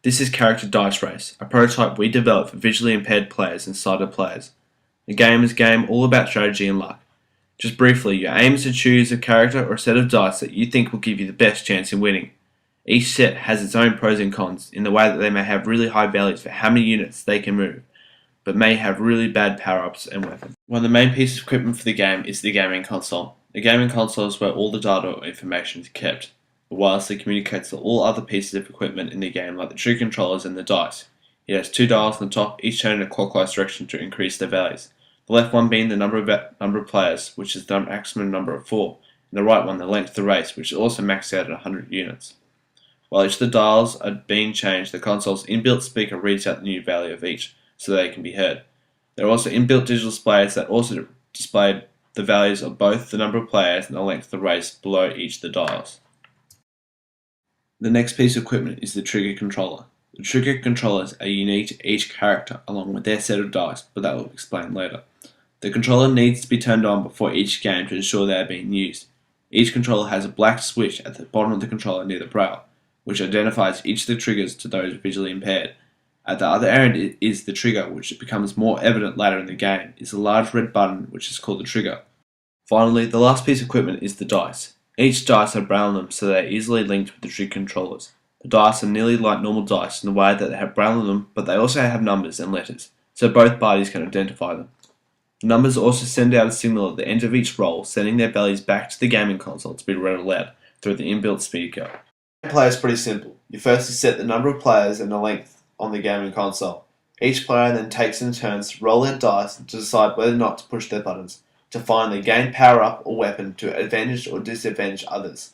This is Character Dice Race, a prototype we developed for visually impaired players and sighted players. The game is a game all about strategy and luck. Just briefly, your aim is to choose a character or a set of dice that you think will give you the best chance in winning. Each set has its own pros and cons in the way that they may have really high values for how many units they can move, but may have really bad power-ups and weapons. One of the main pieces of equipment for the game is the gaming console. The gaming console is where all the data or information is kept. It wirelessly communicates to all other pieces of equipment in the game, like the trigger controllers and the dice. It has two dials on the top, each turning in a clockwise direction to increase their values. The left one being the number of players, which is the maximum number of 4, and the right one the length of the race, which is also maxed out at 100 units. While each of the dials are being changed, the console's inbuilt speaker reads out the new value of each, so they can be heard. There are also inbuilt digital displays that also display the values of both the number of players and the length of the race below each of the dials. The next piece of equipment is the trigger controller. The trigger controllers are unique to each character along with their set of dice, but that will be explained later. The controller needs to be turned on before each game to ensure they are being used. Each controller has a black switch at the bottom of the controller near the braille, which identifies each of the triggers to those visually impaired. At the other end is the trigger, which becomes more evident later in the game, is a large red button which is called the trigger. Finally, the last piece of equipment is the dice. Each dice have braille on them so they are easily linked with the trigger controllers. The dice are nearly like normal dice in the way that they have braille on them, but they also have numbers and letters, so both parties can identify them. The numbers also send out a signal at the end of each roll, sending their values back to the gaming console to be read aloud through the inbuilt speaker. Play is pretty simple. You firstly set the number of players and the length on the gaming console. Each player then takes in turns to roll their dice to decide whether or not to push their buttons, to find the gain power-up or weapon to advantage or disadvantage others.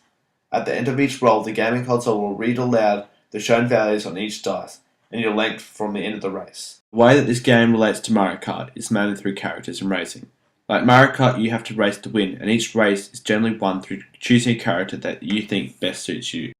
At the end of each roll, the gaming console will read aloud the shown values on each dice, and your length from the end of the race. The way that this game relates to Mario Kart is mainly through characters and racing. Like Mario Kart, you have to race to win, and each race is generally won through choosing a character that you think best suits you.